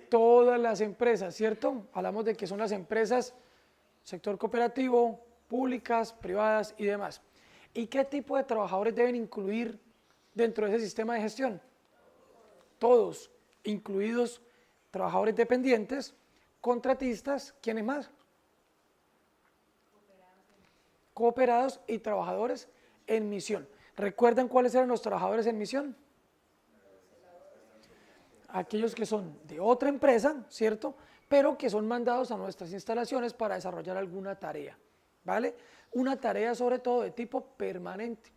todas las empresas, ¿cierto? Hablamos de que son las empresas, sector cooperativo, públicas, privadas y demás. ¿Y qué tipo de trabajadores deben incluir dentro de ese sistema de gestión? Todos, incluidos trabajadores dependientes, contratistas, ¿quiénes más? Cooperados y trabajadores en misión. ¿Recuerdan cuáles eran los trabajadores en misión? Aquellos que son de otra empresa, ¿cierto? Pero que son mandados a nuestras instalaciones para desarrollar alguna tarea, ¿vale? Una tarea sobre todo de tipo permanente.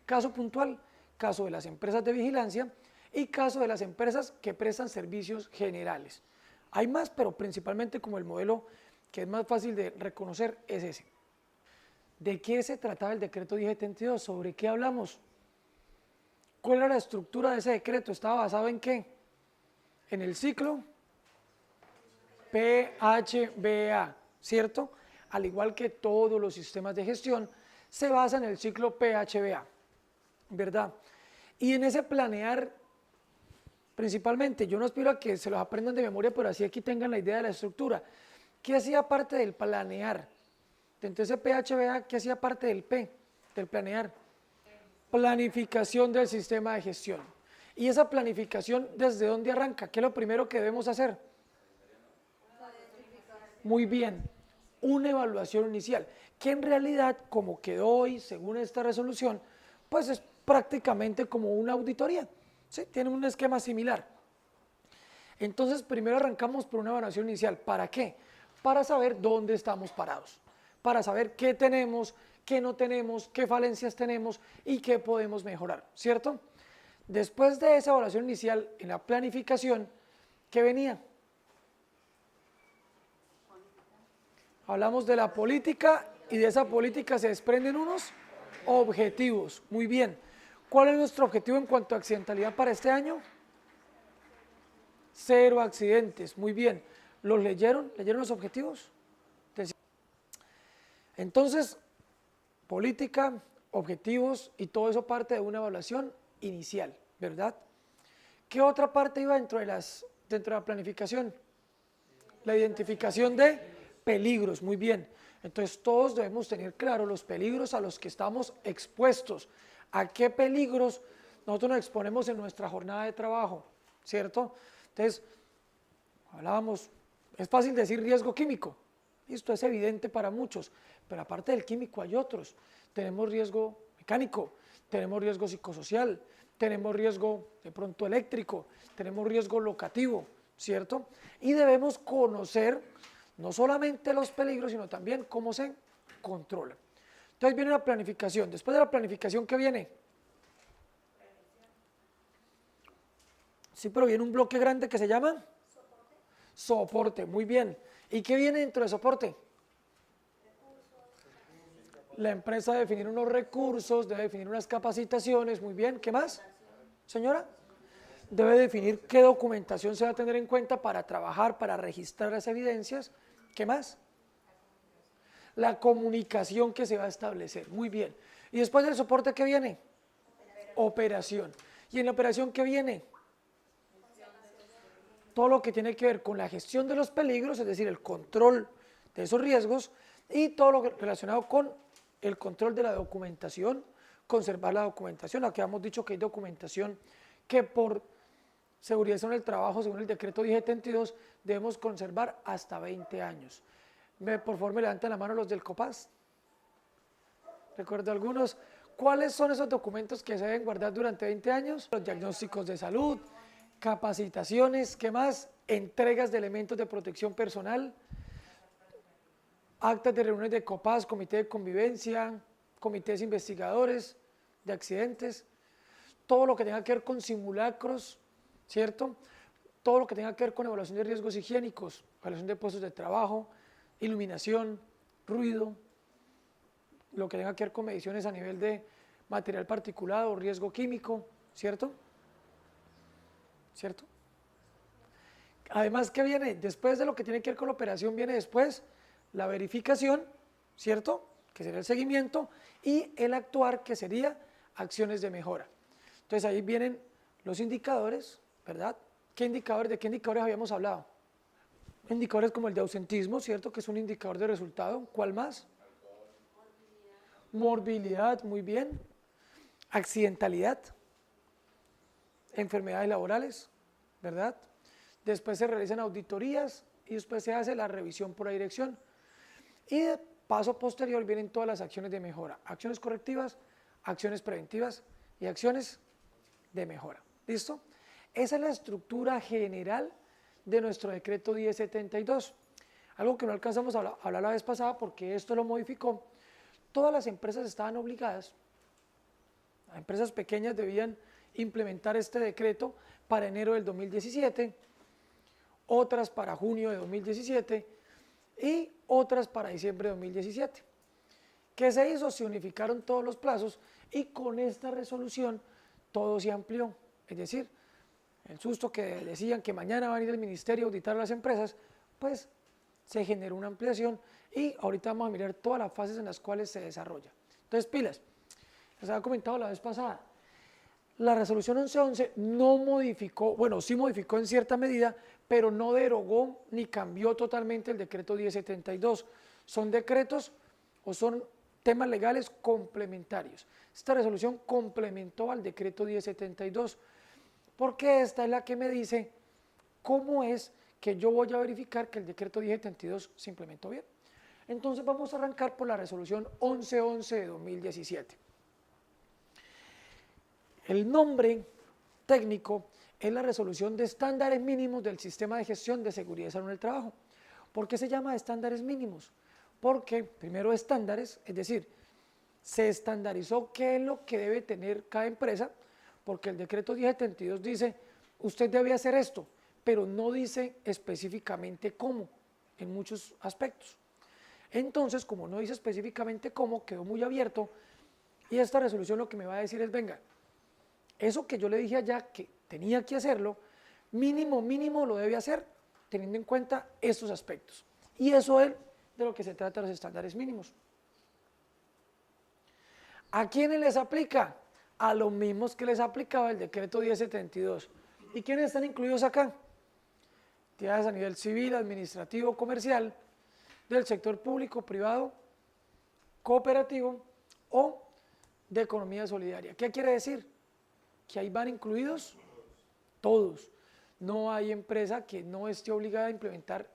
Caso puntual, caso de las empresas de vigilancia y caso de las empresas que prestan servicios generales. Hay más, pero principalmente como el modelo que es más fácil de reconocer es ese. ¿De qué se trataba el decreto 1072? ¿Sobre qué hablamos? ¿Cuál era la estructura de ese decreto? ¿Estaba basado en qué? En el ciclo PHBA, ¿cierto? Al igual que todos los sistemas de gestión, se basa en el ciclo PHBA, ¿verdad? Y en ese planear, principalmente, yo no aspiro a que se los aprendan de memoria, pero así aquí tengan la idea de la estructura. ¿Qué hacía parte del planear? Dentro de ese PHBA, ¿qué hacía parte del P, del planear? Planificación del sistema de gestión. ¿Y esa planificación desde dónde arranca? ¿Qué es lo primero que debemos hacer? Muy bien, una evaluación inicial, que en realidad, como quedó hoy, según esta resolución, pues es prácticamente como una auditoría, ¿sí? Tiene un esquema similar. Entonces, primero arrancamos por una evaluación inicial. ¿Para qué? Para saber dónde estamos parados, para saber qué tenemos, qué no tenemos, qué falencias tenemos y qué podemos mejorar, ¿cierto? Después de esa evaluación inicial, en la planificación, ¿qué venía? Hablamos de la política y de esa política se desprenden unos objetivos. Muy bien. ¿Cuál es nuestro objetivo en cuanto a accidentalidad para este año? 0 accidentes. Muy bien. ¿Los leyeron? ¿Leyeron los objetivos? Entonces, política, objetivos y todo eso parte de una evaluación inicial, ¿verdad? ¿Qué otra parte iba dentro de la planificación? La identificación de peligros, muy bien. Entonces todos debemos tener claro los peligros a los que estamos expuestos. ¿A qué peligros nosotros nos exponemos en nuestra jornada de trabajo? ¿Cierto? Entonces, hablábamos, es fácil decir riesgo químico. Esto es evidente para muchos, pero aparte del químico hay otros. Tenemos riesgo mecánico, tenemos riesgo psicosocial, tenemos riesgo de pronto eléctrico, tenemos riesgo locativo, ¿cierto? Y debemos conocer no solamente los peligros, sino también cómo se controlan. Entonces viene la planificación. Después de la planificación, ¿qué viene? Sí, pero viene un bloque grande que se llama soporte. Muy bien. ¿Y qué viene dentro de soporte? La empresa debe definir unos recursos, debe definir unas capacitaciones. Muy bien. ¿Qué más, señora? Debe definir qué documentación se va a tener en cuenta para trabajar, para registrar las evidencias. ¿Qué más? La comunicación que se va a establecer. Muy bien. ¿Y después del soporte qué viene? Operación. ¿Y en la operación qué viene? Todo lo que tiene que ver con la gestión de los peligros, es decir, el control de esos riesgos y todo lo relacionado con el control de la documentación, conservar la documentación. Aquí hemos dicho que hay documentación que por seguridad en el trabajo, según el decreto 1072, debemos conservar hasta 20 años. Por favor, me levantan la mano los del COPAS. Recuerdo algunos. ¿Cuáles son esos documentos que se deben guardar durante 20 años? Los diagnósticos de salud, capacitaciones, ¿qué más? Entregas de elementos de protección personal, actas de reuniones de COPAS, comité de convivencia, comités investigadores de accidentes, todo lo que tenga que ver con simulacros, ¿cierto? Todo lo que tenga que ver con evaluación de riesgos higiénicos, evaluación de puestos de trabajo, iluminación, ruido, lo que tenga que ver con mediciones a nivel de material particulado, riesgo químico, ¿cierto? ¿Cierto? Además, ¿qué viene? Después de lo que tiene que ver con la operación, viene después la verificación, ¿cierto? Que sería el seguimiento, y el actuar, que sería acciones de mejora. Entonces ahí vienen los indicadores, ¿verdad? ¿Qué indicadores? ¿De qué indicadores habíamos hablado? Indicadores como el de ausentismo, ¿cierto? Que es un indicador de resultado. ¿Cuál más? Morbilidad, muy bien. Accidentalidad, enfermedades laborales, ¿verdad? Después se realizan auditorías y después se hace la revisión por la dirección. Y de paso posterior vienen todas las acciones de mejora, acciones correctivas, acciones preventivas y acciones de mejora. ¿Listo? Esa es la estructura general de nuestro decreto 1072. Algo que no alcanzamos a hablar la vez pasada porque esto lo modificó. Todas las empresas estaban obligadas, las empresas pequeñas debían implementar este decreto para enero del 2017, otras para junio de 2017 y otras para diciembre de 2017. ¿Qué se hizo? Se unificaron todos los plazos y con esta resolución todo se amplió. Es decir, el susto que decían que mañana va a ir el ministerio a auditar a las empresas, pues se generó una ampliación y ahorita vamos a mirar todas las fases en las cuales se desarrolla. Entonces, pilas, les había comentado la vez pasada, la resolución 1111 no modificó, bueno, sí modificó en cierta medida, pero no derogó ni cambió totalmente el decreto 1072. Son decretos o son temas legales complementarios. Esta resolución complementó al decreto 1072, porque esta es la que me dice cómo es que yo voy a verificar que el decreto 1072 se implementó bien. Entonces vamos a arrancar por la resolución 1111 de 2017. El nombre técnico es la resolución de estándares mínimos del sistema de gestión de seguridad y salud en el trabajo. ¿Por qué se llama estándares mínimos? Porque primero estándares, es decir, se estandarizó qué es lo que debe tener cada empresa, porque el decreto 1072 dice, usted debe hacer esto, pero no dice específicamente cómo, en muchos aspectos. Entonces, como no dice específicamente cómo, quedó muy abierto, y esta resolución lo que me va a decir es, venga, eso que yo le dije allá que tenía que hacerlo, mínimo lo debe hacer, teniendo en cuenta estos aspectos. Y eso es de lo que se trata los estándares mínimos. ¿A quiénes les aplica? A los mismos que les aplicaba el decreto 1072. ¿Y quiénes están incluidos acá? Entidades a nivel civil, administrativo, comercial, del sector público, privado, cooperativo o de economía solidaria. ¿Qué quiere decir? Que ahí van incluidos todos. No hay empresa que no esté obligada a implementar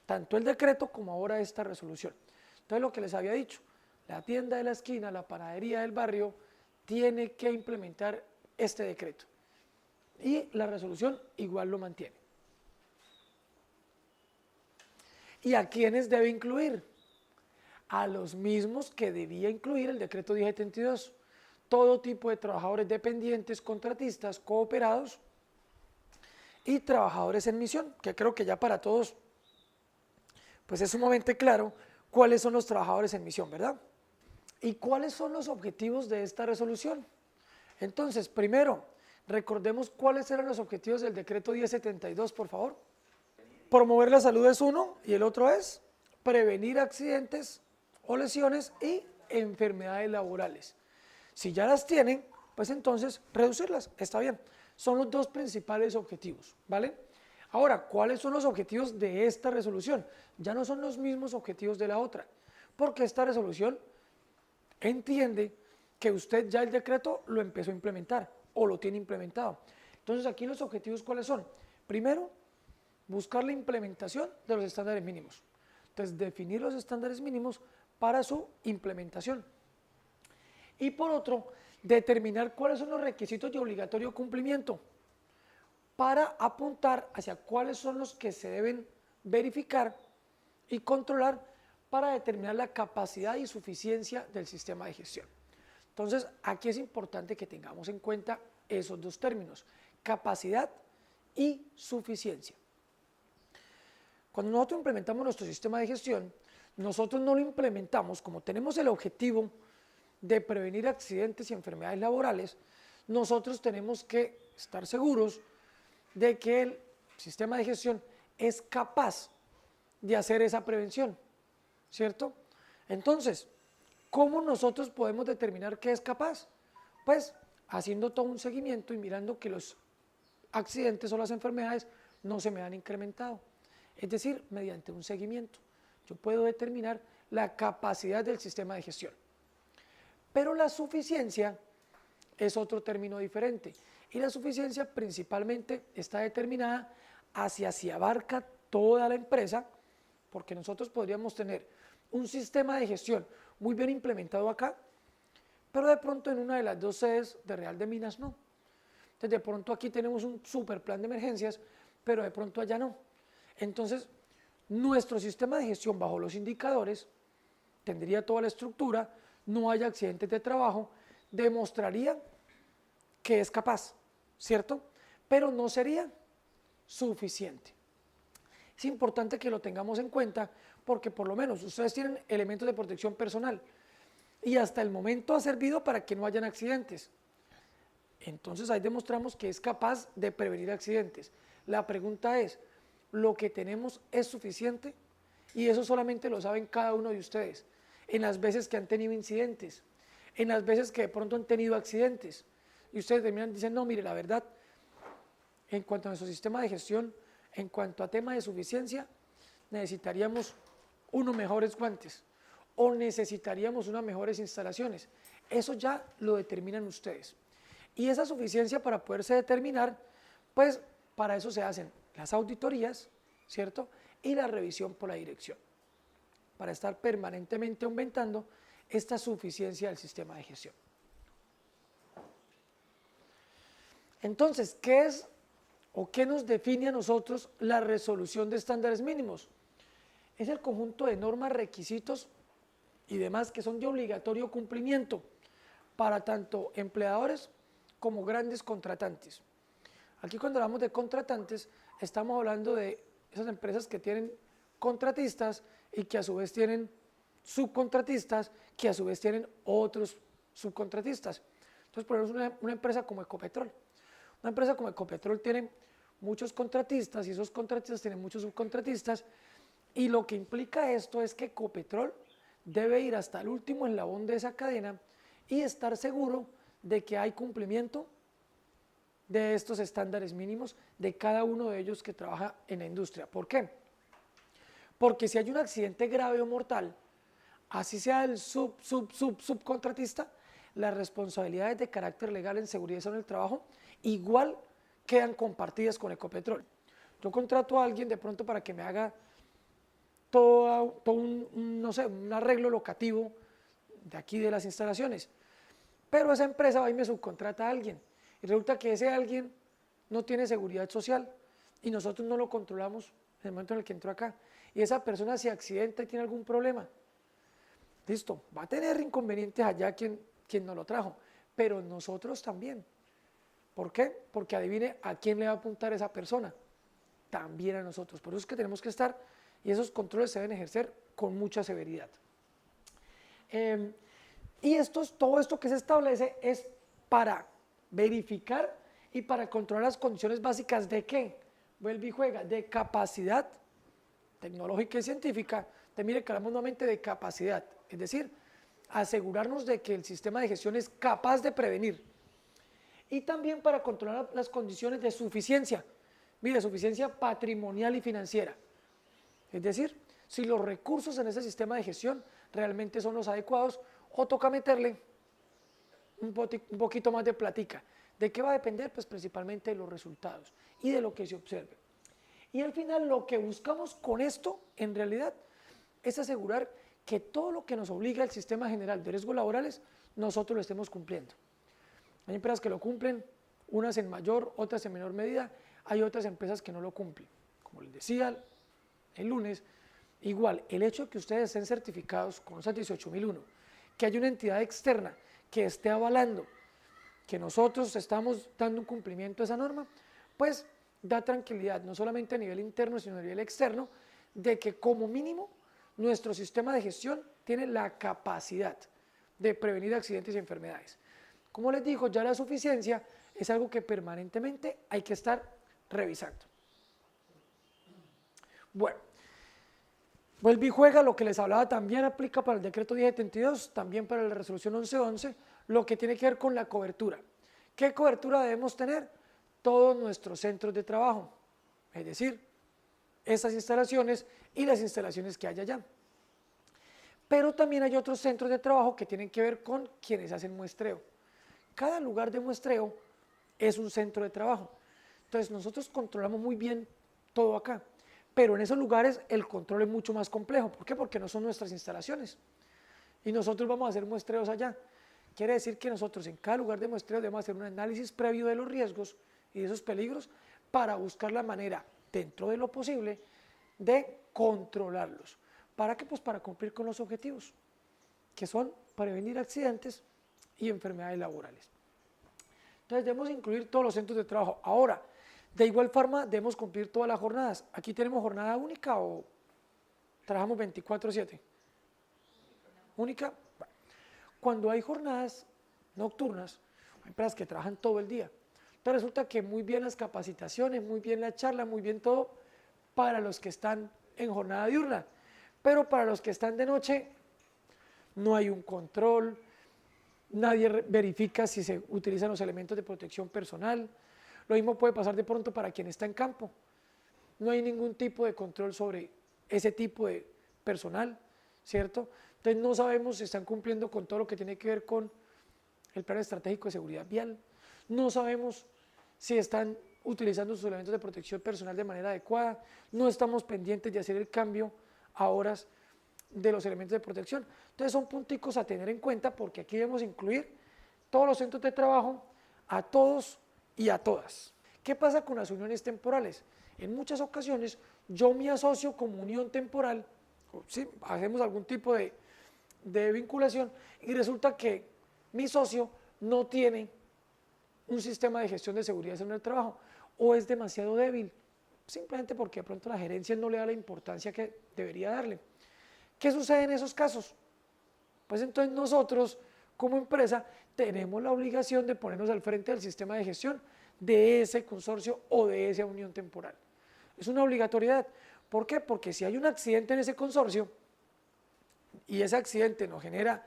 tanto el decreto como ahora esta resolución. Entonces, lo que les había dicho, la tienda de la esquina, la panadería del barrio, tiene que implementar este decreto. Y la resolución igual lo mantiene. ¿Y a quiénes debe incluir? A los mismos que debía incluir el decreto 1072. Todo tipo de trabajadores dependientes, contratistas, cooperados y trabajadores en misión, que creo que ya para todos pues es sumamente claro cuáles son los trabajadores en misión, ¿verdad? ¿Y cuáles son los objetivos de esta resolución? Entonces, primero, recordemos cuáles eran los objetivos del decreto 1072, por favor. Promover la salud es uno y el otro es prevenir accidentes o lesiones y enfermedades laborales. Si ya las tienen, pues entonces reducirlas, está bien. Son los dos principales objetivos, ¿vale? Ahora, ¿cuáles son los objetivos de esta resolución? Ya no son los mismos objetivos de la otra, porque esta resolución entiende que usted ya el decreto lo empezó a implementar o lo tiene implementado. Entonces, aquí los objetivos, ¿cuáles son? Primero, buscar la implementación de los estándares mínimos. Entonces, definir los estándares mínimos para su implementación. Y por otro, determinar cuáles son los requisitos de obligatorio cumplimiento para apuntar hacia cuáles son los que se deben verificar y controlar para determinar la capacidad y suficiencia del sistema de gestión. Entonces, aquí es importante que tengamos en cuenta esos dos términos, capacidad y suficiencia. Cuando nosotros implementamos nuestro sistema de gestión, nosotros no lo implementamos como tenemos el objetivo de prevenir accidentes y enfermedades laborales, nosotros tenemos que estar seguros de que el sistema de gestión es capaz de hacer esa prevención, ¿cierto? Entonces, ¿cómo nosotros podemos determinar que es capaz? Pues haciendo todo un seguimiento y mirando que los accidentes o las enfermedades no se me han incrementado. es decir, mediante un seguimiento. Yo puedo determinar la capacidad del sistema de gestión. Pero la suficiencia es otro término diferente, y la suficiencia principalmente está determinada hacia si abarca toda la empresa, porque nosotros podríamos tener un sistema de gestión muy bien implementado acá, pero de pronto en una de las dos sedes de Real de Minas no. Entonces de pronto aquí tenemos un super plan de emergencias, pero de pronto allá no. Entonces nuestro sistema de gestión bajo los indicadores tendría toda la estructura, no hay accidentes de trabajo, demostraría que es capaz, ¿cierto? Pero no sería suficiente. Es importante que lo tengamos en cuenta porque por lo menos ustedes tienen elementos de protección personal y hasta el momento ha servido para que no hayan accidentes. Entonces ahí demostramos que es capaz de prevenir accidentes. La pregunta es, ¿lo que tenemos es suficiente? Y eso solamente lo saben cada uno de ustedes, en las veces que han tenido incidentes, en las veces que de pronto han tenido accidentes. Y ustedes terminan y dicen, no, mire, la verdad, en cuanto a nuestro sistema de gestión, en cuanto a tema de suficiencia, necesitaríamos unos mejores guantes o necesitaríamos unas mejores instalaciones. Eso ya lo determinan ustedes. Y esa suficiencia para poderse determinar, pues para eso se hacen las auditorías, ¿cierto? Y la revisión por la dirección, para estar permanentemente aumentando esta suficiencia del sistema de gestión. Entonces, ¿qué es o qué nos define a nosotros la resolución de estándares mínimos? Es el conjunto de normas, requisitos y demás que son de obligatorio cumplimiento para tanto empleadores como grandes contratantes. Aquí cuando hablamos de contratantes, estamos hablando de esas empresas que tienen contratistas y que a su vez tienen subcontratistas, que a su vez tienen otros subcontratistas. Entonces, por ejemplo, una empresa como Ecopetrol. Una empresa como Ecopetrol tiene muchos contratistas y esos contratistas tienen muchos subcontratistas, y lo que implica esto es que Ecopetrol debe ir hasta el último eslabón de esa cadena y estar seguro de que hay cumplimiento de estos estándares mínimos de cada uno de ellos que trabaja en la industria. ¿Por qué? Porque si hay un accidente grave o mortal, así sea el subcontratista, las responsabilidades de carácter legal en seguridad y salud en el trabajo igual quedan compartidas con Ecopetrol. Yo contrato a alguien de pronto para que me haga todo no sé, un arreglo locativo de aquí de las instalaciones, pero esa empresa va y me subcontrata a alguien y resulta que ese alguien no tiene seguridad social y nosotros no lo controlamos en el momento en el que entró acá, y esa persona se accidenta y tiene algún problema, listo, va a tener inconvenientes allá quien nos lo trajo, pero nosotros también. ¿Por qué? Porque adivine a quién le va a apuntar esa persona, también a nosotros. Por eso es que tenemos que estar, y esos controles se deben ejercer con mucha severidad. Y todo esto que se establece es para verificar y para controlar las condiciones básicas de ¿qué? Vuelve y juega, de capacidad tecnológica y científica. Mire que hablamos nuevamente de capacidad, es decir, asegurarnos de que el sistema de gestión es capaz de prevenir. Y también para controlar las condiciones de suficiencia, mire, suficiencia patrimonial y financiera. Es decir, si los recursos en ese sistema de gestión realmente son los adecuados o toca meterle un poquito más de platica. ¿De qué va a depender? Pues principalmente de los resultados y de lo que se observe. Y al final lo que buscamos con esto, en realidad, es asegurar que todo lo que nos obliga el Sistema General de Riesgos Laborales, nosotros lo estemos cumpliendo. Hay empresas que lo cumplen, unas en mayor, otras en menor medida, hay otras empresas que no lo cumplen. Como les decía el lunes, igual, el hecho de que ustedes estén certificados con SAT 18001, que haya una entidad externa que esté avalando que nosotros estamos dando un cumplimiento a esa norma, pues da tranquilidad, no solamente a nivel interno, sino a nivel externo, de que como mínimo nuestro sistema de gestión tiene la capacidad de prevenir accidentes y enfermedades. Como les digo, ya la suficiencia es algo que permanentemente hay que estar revisando. Bueno, vuelve y juega, lo que les hablaba también aplica para el decreto 1072, también para la resolución 1111, lo que tiene que ver con la cobertura. ¿Qué cobertura debemos tener? Todos nuestros centros de trabajo, es decir, estas instalaciones y las instalaciones que hay allá. Pero también hay otros centros de trabajo que tienen que ver con quienes hacen muestreo. Cada lugar de muestreo es un centro de trabajo. Entonces nosotros controlamos muy bien todo acá, pero en esos lugares el control es mucho más complejo. ¿Por qué? Porque no son nuestras instalaciones y nosotros vamos a hacer muestreos allá. Quiere decir que nosotros en cada lugar de muestreo debemos hacer un análisis previo de los riesgos y de esos peligros para buscar la manera, dentro de lo posible, de controlarlos. ¿Para qué? Pues para cumplir con los objetivos, que son prevenir accidentes y enfermedades laborales. Entonces debemos incluir todos los centros de trabajo. Ahora, de igual forma debemos cumplir todas las jornadas. ¿Aquí tenemos jornada única o trabajamos 24/7? ¿Única? Cuando hay jornadas nocturnas, hay empresas que trabajan todo el día. Entonces resulta que muy bien las capacitaciones, muy bien la charla, muy bien todo para los que están en jornada diurna. Pero para los que están de noche no hay un control, nadie verifica si se utilizan los elementos de protección personal. Lo mismo puede pasar de pronto para quien está en campo. No hay ningún tipo de control sobre ese tipo de personal, ¿cierto? Entonces no sabemos si están cumpliendo con todo lo que tiene que ver con el plan estratégico de seguridad vial. No sabemos si están utilizando sus elementos de protección personal de manera adecuada. No estamos pendientes de hacer el cambio a horas de los elementos de protección. Entonces son punticos a tener en cuenta porque aquí debemos incluir todos los centros de trabajo, a todos y a todas. ¿Qué pasa con las uniones temporales? En muchas ocasiones yo me asocio como unión temporal, ¿sí? Hacemos algún tipo de vinculación y resulta que mi socio no tiene un sistema de gestión de seguridad en el trabajo o es demasiado débil, simplemente porque de pronto la gerencia no le da la importancia que debería darle. ¿Qué sucede en esos casos? Pues entonces nosotros como empresa tenemos la obligación de ponernos al frente del sistema de gestión de ese consorcio o de esa unión temporal. Es una obligatoriedad. ¿Por qué? Porque si hay un accidente en ese consorcio y ese accidente nos genera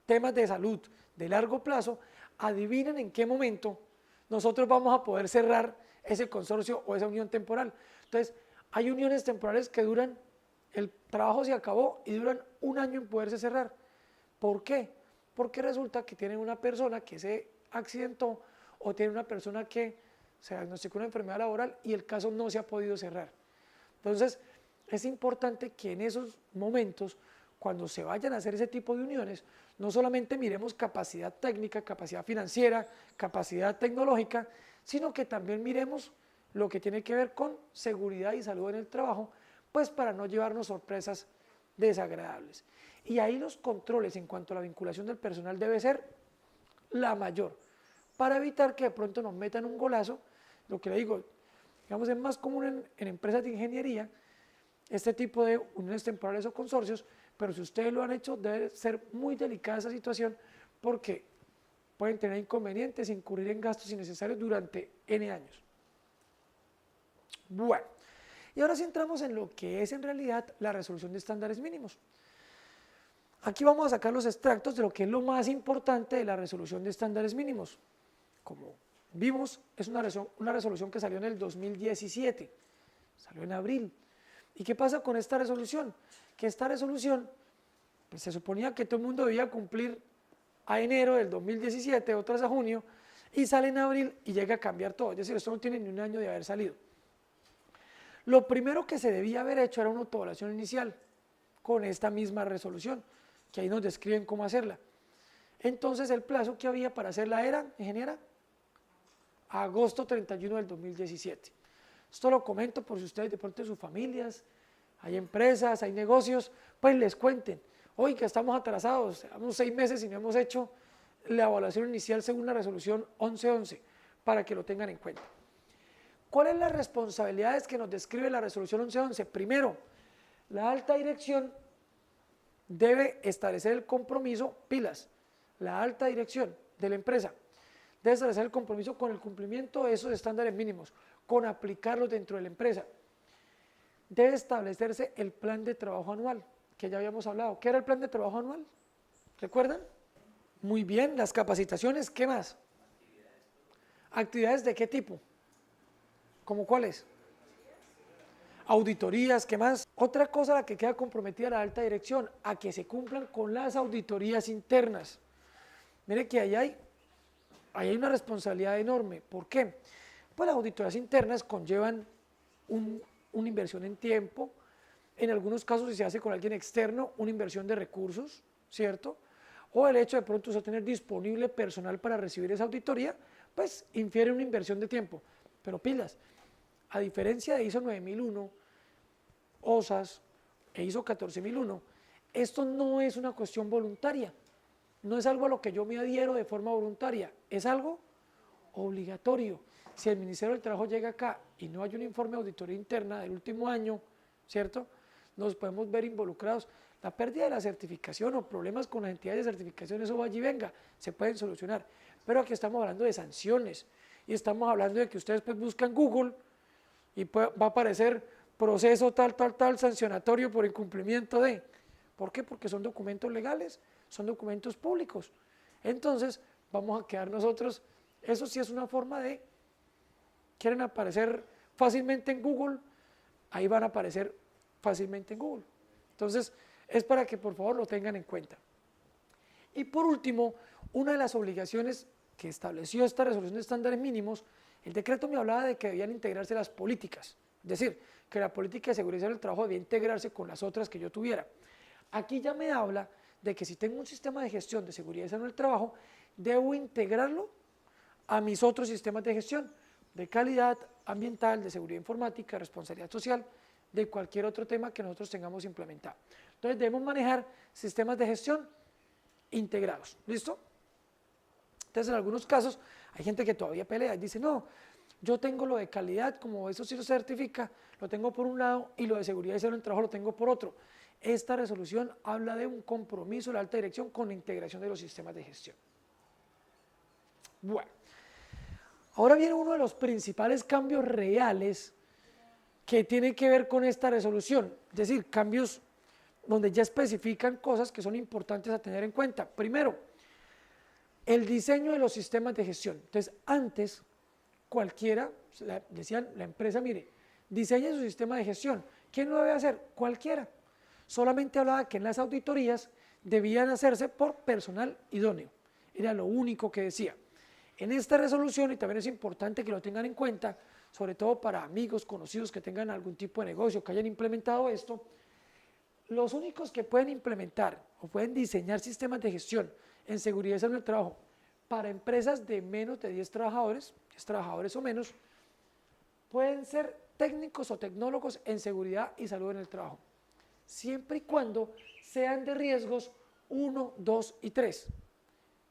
temas de salud de largo plazo, adivinen en qué momento nosotros vamos a poder cerrar ese consorcio o esa unión temporal. Entonces, hay uniones temporales que duran, el trabajo se acabó y duran un año en poderse cerrar. ¿Por qué? Porque resulta que tienen una persona que se accidentó o tiene una persona que se diagnosticó una enfermedad laboral y el caso no se ha podido cerrar. Entonces, es importante que en esos momentos, cuando se vayan a hacer ese tipo de uniones, no solamente miremos capacidad técnica, capacidad financiera, capacidad tecnológica, sino que también miremos lo que tiene que ver con seguridad y salud en el trabajo, pues para no llevarnos sorpresas desagradables. Y ahí los controles en cuanto a la vinculación del personal debe ser la mayor, para evitar que de pronto nos metan un golazo. Lo que le digo, digamos, es más común en empresas de ingeniería este tipo de uniones temporales o consorcios, pero si ustedes lo han hecho debe ser muy delicada esa situación porque pueden tener inconvenientes, incurrir en gastos innecesarios durante N años. Bueno, y ahora sí entramos en lo que es en realidad la resolución de estándares mínimos. Aquí vamos a sacar los extractos de lo que es lo más importante de la resolución de estándares mínimos. Como vimos, es una resolución que salió en el 2017, salió en abril. ¿Y qué pasa con esta resolución? Que esta resolución, pues se suponía que todo el mundo debía cumplir a enero del 2017, otras a junio, y sale en abril y llega a cambiar todo. Es decir, esto no tiene ni un año de haber salido. Lo primero que se debía haber hecho era una autoevaluación inicial con esta misma resolución, que ahí nos describen cómo hacerla. Entonces el plazo que había para hacerla era, ingeniera, agosto 31 del 2017. Esto lo comento por si ustedes de pronto en sus familias, hay empresas, hay negocios, pues les cuenten, hoy que estamos atrasados, llevamos 6 meses y no hemos hecho la evaluación inicial según la resolución 1111, para que lo tengan en cuenta. ¿Cuáles son las responsabilidades que nos describe la resolución 1111? Primero, la alta dirección debe establecer el compromiso, pilas, la alta dirección de la empresa debe establecer el compromiso con el cumplimiento de esos estándares mínimos, con aplicarlos dentro de la empresa. Debe establecerse el plan de trabajo anual, que ya habíamos hablado. ¿Qué era el plan de trabajo anual? ¿Recuerdan? Muy bien, las capacitaciones, ¿qué más? ¿Actividades de qué tipo? ¿Cómo cuáles? auditorías, ¿qué más? Otra cosa a la que queda comprometida la alta dirección, a que se cumplan con las auditorías internas. Mire que ahí hay una responsabilidad enorme. ¿Por qué? Pues las auditorías internas conllevan una inversión en tiempo, en algunos casos si se hace con alguien externo, una inversión de recursos, ¿cierto? O el hecho de pronto usted tener disponible personal para recibir esa auditoría, pues infiere una inversión de tiempo. Pero pilas, a diferencia de ISO 9001, OSAS e ISO 14001, esto no es una cuestión voluntaria, no es algo a lo que yo me adhiero de forma voluntaria, es algo obligatorio. Si el Ministerio del Trabajo llega acá y no hay un informe de auditoría interna del último año, ¿cierto?, nos podemos ver involucrados. La pérdida de la certificación o problemas con las entidades de certificación, eso vaya y venga, se pueden solucionar. Pero aquí estamos hablando de sanciones y estamos hablando de que ustedes pues buscan Google y va a aparecer proceso tal, sancionatorio por incumplimiento de. ¿Por qué? Porque son documentos legales, son documentos públicos. Entonces, vamos a quedar nosotros, eso sí es una forma de, quieren aparecer fácilmente en Google, ahí van a aparecer fácilmente en Google. Entonces, es para que por favor lo tengan en cuenta. Y por último, una de las obligaciones que estableció esta resolución de estándares mínimos, el decreto me hablaba de que debían integrarse las políticas, es decir, que la política de seguridad del trabajo debía integrarse con las otras que yo tuviera. Aquí ya me habla de que si tengo un sistema de gestión de seguridad y salud del trabajo, debo integrarlo a mis otros sistemas de gestión, de calidad ambiental, de seguridad informática, responsabilidad social, de cualquier otro tema que nosotros tengamos implementado. Entonces debemos manejar sistemas de gestión integrados, ¿listo? Entonces en algunos casos hay gente que todavía pelea y dice, no, yo tengo lo de calidad, como eso sí lo certifica, lo tengo por un lado y lo de seguridad y salud en el trabajo lo tengo por otro. Esta resolución habla de un compromiso de la alta dirección con la integración de los sistemas de gestión. Bueno, ahora viene uno de los principales cambios reales que tiene que ver con esta resolución, es decir, cambios donde ya especifican cosas que son importantes a tener en cuenta. Primero, el diseño de los sistemas de gestión. Entonces, antes, cualquiera, decían la empresa, mire, diseñe su sistema de gestión. ¿Quién lo debe hacer? Cualquiera. Solamente hablaba que en las auditorías debían hacerse por personal idóneo. Era lo único que decía. En esta resolución, y también es importante que lo tengan en cuenta, sobre todo para amigos, conocidos que tengan algún tipo de negocio, que hayan implementado esto, los únicos que pueden implementar o pueden diseñar sistemas de gestión en seguridad y salud del trabajo para empresas de menos de 10 trabajadores o menos, pueden ser técnicos o tecnólogos en seguridad y salud en el trabajo, siempre y cuando sean de riesgos 1, 2 y 3.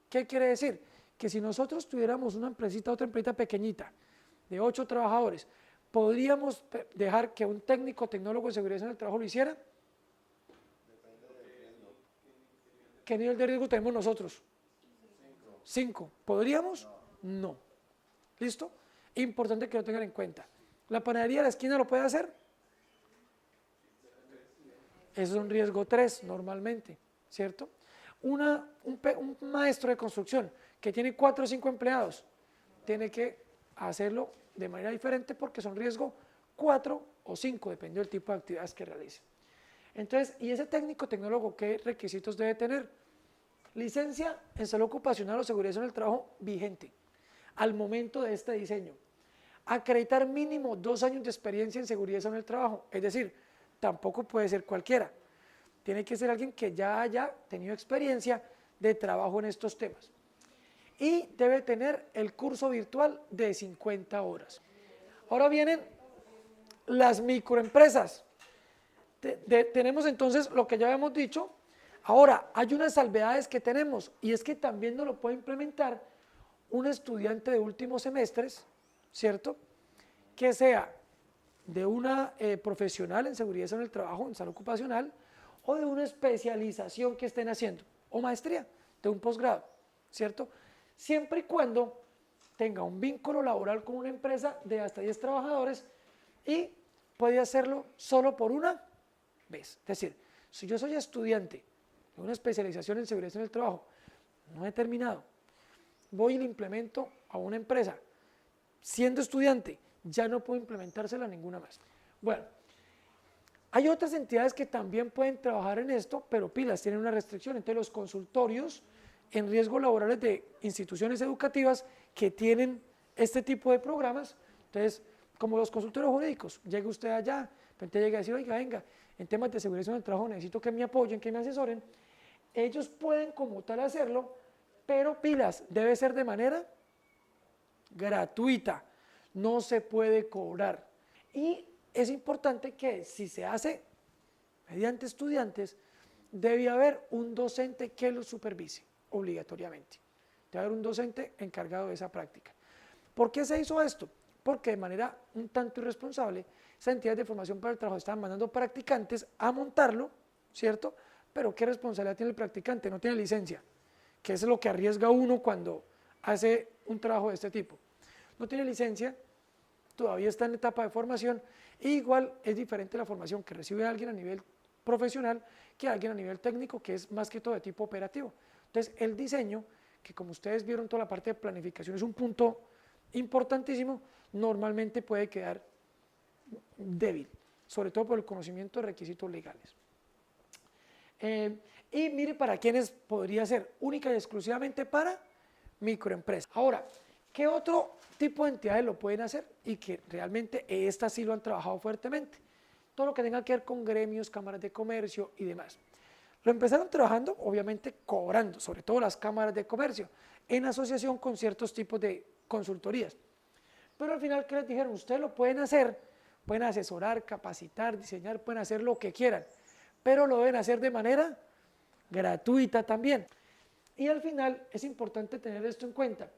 ¿Qué quiere decir? Que si nosotros tuviéramos una empresita, otra empresita pequeñita, de 8 trabajadores, ¿podríamos dejar que un técnico o tecnólogo en seguridad en el trabajo lo hiciera? ¿Qué nivel de riesgo tenemos nosotros? 5. ¿Podríamos? No. ¿Listo? Importante que lo tengan en cuenta. ¿La panadería de la esquina lo puede hacer? Eso es un riesgo 3 normalmente, ¿cierto? Un maestro de construcción que tiene 4 o 5 empleados, tiene que hacerlo de manera diferente porque son riesgo 4 o 5, dependiendo del tipo de actividades que realice. Entonces, ¿y ese técnico tecnólogo qué requisitos debe tener? Licencia en salud ocupacional o seguridad en el trabajo vigente al momento de este diseño. Acreditar mínimo 2 años de experiencia en seguridad en el trabajo, es decir, tampoco puede ser cualquiera. Tiene que ser alguien que ya haya tenido experiencia de trabajo en estos temas. Y debe tener el curso virtual de 50 horas. Ahora vienen las microempresas. Tenemos entonces lo que ya habíamos dicho. Ahora, hay unas salvedades que tenemos y es que también no lo puede implementar un estudiante de últimos semestres, ¿cierto? Que sea de una profesional en seguridad en el trabajo, en salud ocupacional, o de una especialización que estén haciendo, o maestría, de un posgrado, ¿cierto? Siempre y cuando tenga un vínculo laboral con una empresa de hasta 10 trabajadores y puede hacerlo solo por una vez. Es decir, si yo soy estudiante de una especialización en seguridad en el trabajo, no he terminado, voy y le implemento a una empresa, siendo estudiante, ya no puedo implementársela a ninguna más. Bueno, Hay otras entidades que también pueden trabajar en esto, pero pilas, tienen una restricción. Entonces los consultorios en riesgos laborales de instituciones educativas que tienen este tipo de programas, entonces, como los consultorios jurídicos, llega usted allá, de repente llega a decir, oiga, venga, en temas de seguridad en el trabajo necesito que me apoyen, que me asesoren. Ellos pueden como tal hacerlo, pero pilas, debe ser de manera gratuita, no se puede cobrar. Y es importante que si se hace mediante estudiantes, debe haber un docente que lo supervise obligatoriamente. Debe haber un docente encargado de esa práctica. ¿Por qué se hizo esto? Porque de manera un tanto irresponsable, esas entidades de formación para el trabajo estaban mandando practicantes a montarlo, ¿cierto? Pero ¿qué responsabilidad tiene el practicante? No tiene licencia, que es lo que arriesga uno cuando hace un trabajo de este tipo. No tiene licencia, todavía está en etapa de formación, e igual es diferente la formación que recibe alguien a nivel profesional que alguien a nivel técnico, que es más que todo de tipo operativo. Entonces, el diseño, que como ustedes vieron toda la parte de planificación es un punto importantísimo, normalmente puede quedar débil, sobre todo por el conocimiento de requisitos legales. Y mire para quiénes podría ser única y exclusivamente para microempresas. Ahora, ¿qué otro tipo de entidades lo pueden hacer? Y que realmente estas sí lo han trabajado fuertemente. Todo lo que tenga que ver con gremios, cámaras de comercio y demás. Lo empezaron trabajando, obviamente, cobrando, sobre todo las cámaras de comercio, en asociación con ciertos tipos de consultorías. Pero al final, ¿qué les dijeron? Ustedes lo pueden hacer, pueden asesorar, capacitar, diseñar, pueden hacer lo que quieran, pero lo deben hacer de manera gratuita también. Y al final es importante tener esto en cuenta,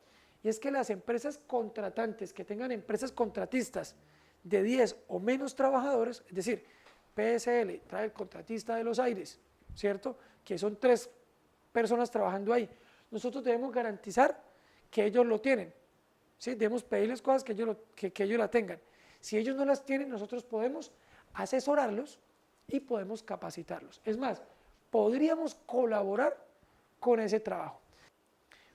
y es que las empresas contratantes que tengan empresas contratistas de 10 o menos trabajadores, es decir, PSL trae el contratista de los aires, ¿cierto? Que son 3 personas trabajando ahí. Nosotros debemos garantizar que ellos lo tienen, ¿sí? Debemos pedirles cosas que ellos la tengan. Si ellos no las tienen, nosotros podemos asesorarlos y podemos capacitarlos. Es más, podríamos colaborar con ese trabajo.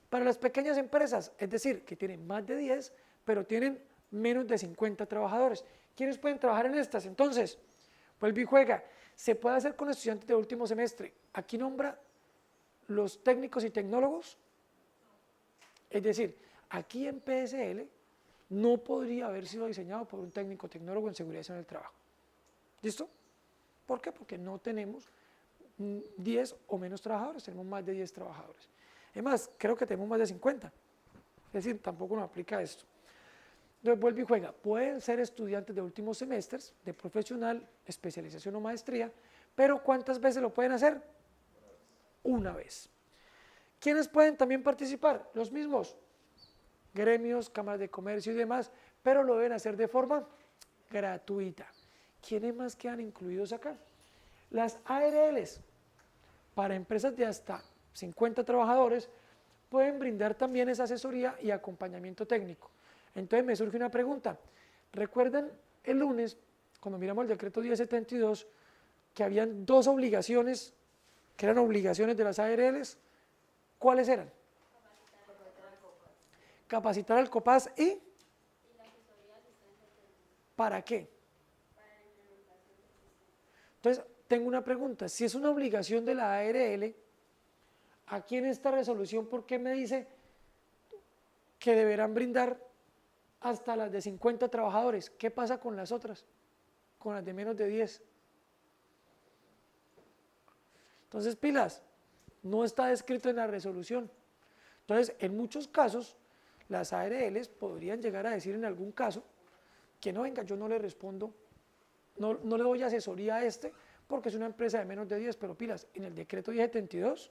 Para las pequeñas empresas, es decir, que tienen más de 10, pero tienen menos de 50 trabajadores. ¿Quiénes pueden trabajar en estas? Entonces, vuelve y juega. Se puede hacer con estudiantes de último semestre. Aquí nombra los técnicos y tecnólogos. Es decir, aquí en PSL no podría haber sido diseñado por un técnico tecnólogo en seguridad en el trabajo. ¿Listo? ¿Por qué? Porque no tenemos 10 o menos trabajadores, tenemos más de 10 trabajadores. Es más, creo que tenemos más de 50. Es decir, tampoco nos aplica esto. Entonces, vuelve y juega. Pueden ser estudiantes de últimos semestres, de profesional, especialización o maestría, pero ¿cuántas veces lo pueden hacer? Una vez. ¿Quiénes pueden también participar? Los mismos. Gremios, cámaras de comercio y demás, pero lo deben hacer de forma gratuita. ¿Quiénes más quedan incluidos acá? Las ARLs, para empresas de hasta 50 trabajadores, pueden brindar también esa asesoría y acompañamiento técnico. Entonces me surge una pregunta. ¿Recuerdan el lunes, cuando miramos el decreto 1072, que habían 2 obligaciones, que eran obligaciones de las ARLs? ¿Cuáles eran? Capacitar al COPAS y ¿para qué? Entonces, tengo una pregunta. Si es una obligación de la ARL, aquí en esta resolución, ¿por qué me dice que deberán brindar hasta las de 50 trabajadores? ¿Qué pasa con las otras? Con las de menos de 10. Entonces, pilas, no está descrito en la resolución. Entonces, en muchos casos, las ARLs podrían llegar a decir en algún caso que no, venga, yo no le respondo, no le doy asesoría a este porque es una empresa de menos de 10, pero pilas, en el decreto 1072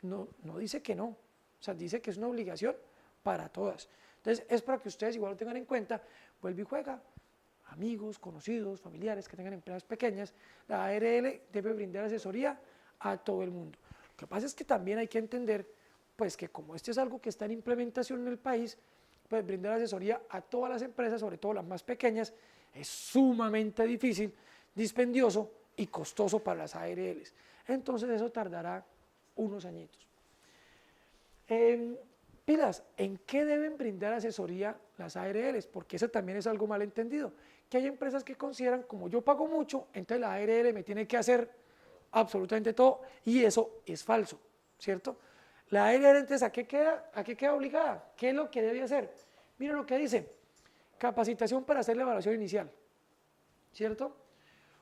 no dice que no, o sea, dice que es una obligación para todas. Entonces, es para que ustedes igual lo tengan en cuenta, vuelve y juega, amigos, conocidos, familiares que tengan empresas pequeñas, la ARL debe brindar asesoría a todo el mundo. Lo que pasa es que también hay que entender, pues que como este es algo que está en implementación en el país, pues brindar asesoría a todas las empresas, sobre todo las más pequeñas, es sumamente difícil, dispendioso y costoso para las ARLs. Entonces eso tardará unos añitos. pilas, ¿en qué deben brindar asesoría las ARLs? Porque eso también es algo mal entendido, que hay empresas que consideran, como yo pago mucho, entonces la ARL me tiene que hacer absolutamente todo, y eso es falso, ¿cierto? La ARL entonces, ¿a qué queda obligada? ¿Qué es lo que debe hacer? Mira lo que dice, capacitación para hacer la evaluación inicial, ¿cierto?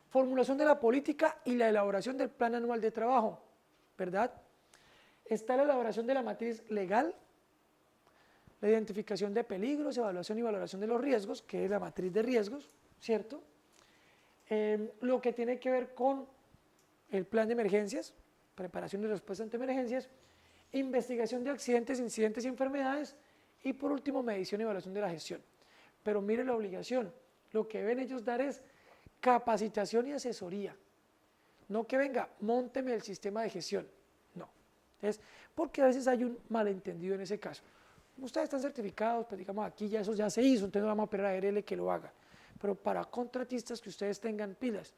Formulación de la política y la elaboración del plan anual de trabajo, ¿verdad? Está la elaboración de la matriz legal, la identificación de peligros, evaluación y valoración de los riesgos, que es la matriz de riesgos, ¿cierto? Lo que tiene que ver con el plan de emergencias, preparación de respuesta ante emergencias, investigación de accidentes, incidentes y enfermedades, y por último, medición y evaluación de la gestión. Pero mire la obligación, lo que deben ellos dar es capacitación y asesoría, no que venga, mónteme el sistema de gestión, no. Entonces, porque a veces hay un malentendido en ese caso. Ustedes están certificados, pues digamos aquí ya eso ya se hizo, entonces no vamos a pedir a ARL que lo haga, pero para contratistas que ustedes tengan pilas,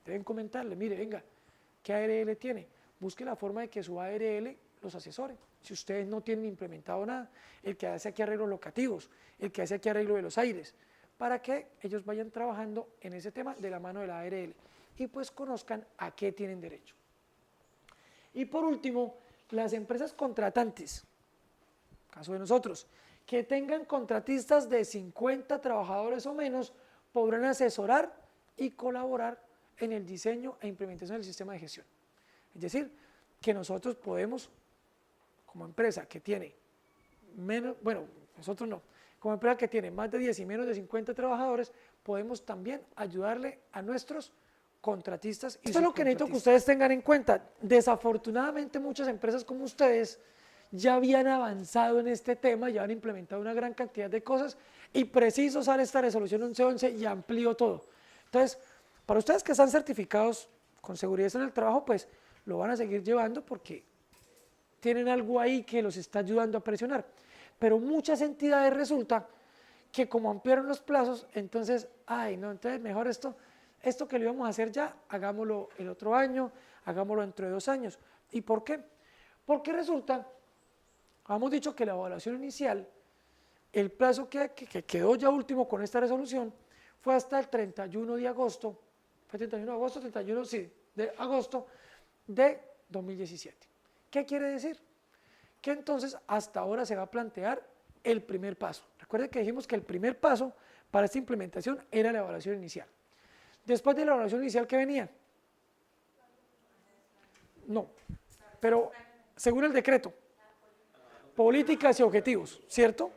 deben comentarle, mire, venga, ¿qué ARL tiene? Busque la forma de que su ARL los asesore. Si ustedes no tienen implementado nada, el que hace aquí arreglos locativos, el que hace aquí arreglo de los aires, para que ellos vayan trabajando en ese tema de la mano de la ARL y pues conozcan a qué tienen derecho. Y por último, las empresas contratantes, caso de nosotros, que tengan contratistas de 50 trabajadores o menos, podrán asesorar y colaborar en el diseño e implementación del sistema de gestión. Es decir, que nosotros podemos, como empresa que tiene menos, bueno, nosotros no, como empresa que tiene más de 10 y menos de 50 trabajadores, podemos también ayudarle a nuestros contratistas. Y esto es lo que necesito que ustedes tengan en cuenta. Desafortunadamente muchas empresas como ustedes ya habían avanzado en este tema, ya han implementado una gran cantidad de cosas y preciso sale esta resolución 1111 y amplió todo. Entonces, para ustedes que están certificados con seguridad en el trabajo, pues lo van a seguir llevando porque tienen algo ahí que los está ayudando a presionar. Pero muchas entidades resulta que como ampliaron los plazos, entonces, ay no, entonces mejor esto que lo íbamos a hacer ya, hagámoslo el otro año, hagámoslo dentro de 2 años. ¿Y por qué? Porque resulta, hemos dicho que la evaluación inicial, el plazo que quedó ya último con esta resolución, fue hasta el 31 de agosto, fue 31 de agosto, 31, sí, de agosto de 2017. ¿Qué quiere decir? Que entonces hasta ahora se va a plantear el primer paso. Recuerden que dijimos que el primer paso para esta implementación era la evaluación inicial. Después de la evaluación inicial, ¿qué venía? No, pero según el decreto, políticas y objetivos, ¿cierto?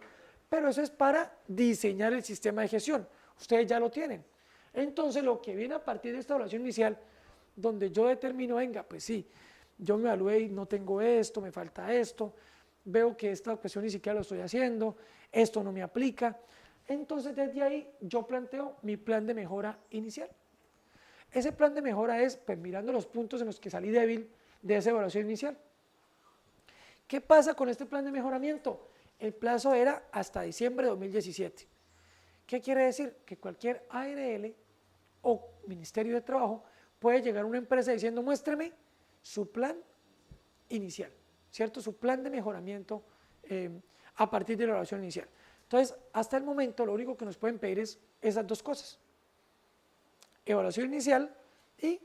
Pero eso es para diseñar el sistema de gestión. Ustedes ya lo tienen. Entonces, lo que viene a partir de esta evaluación inicial, donde yo determino, venga, pues sí, yo me evalué y no tengo esto, me falta esto, veo que esta cuestión ni siquiera lo estoy haciendo, esto no me aplica. Entonces, desde ahí yo planteo mi plan de mejora inicial. Ese plan de mejora es, pues, mirando los puntos en los que salí débil de esa evaluación inicial. ¿Qué pasa con este plan de mejoramiento? El plazo era hasta diciembre de 2017. ¿Qué quiere decir? Que cualquier ARL o Ministerio de Trabajo puede llegar a una empresa diciendo, muéstreme su plan inicial, ¿cierto? Su plan de mejoramiento a partir de la evaluación inicial. Entonces, hasta el momento, lo único que nos pueden pedir es esas dos cosas. Evaluación inicial y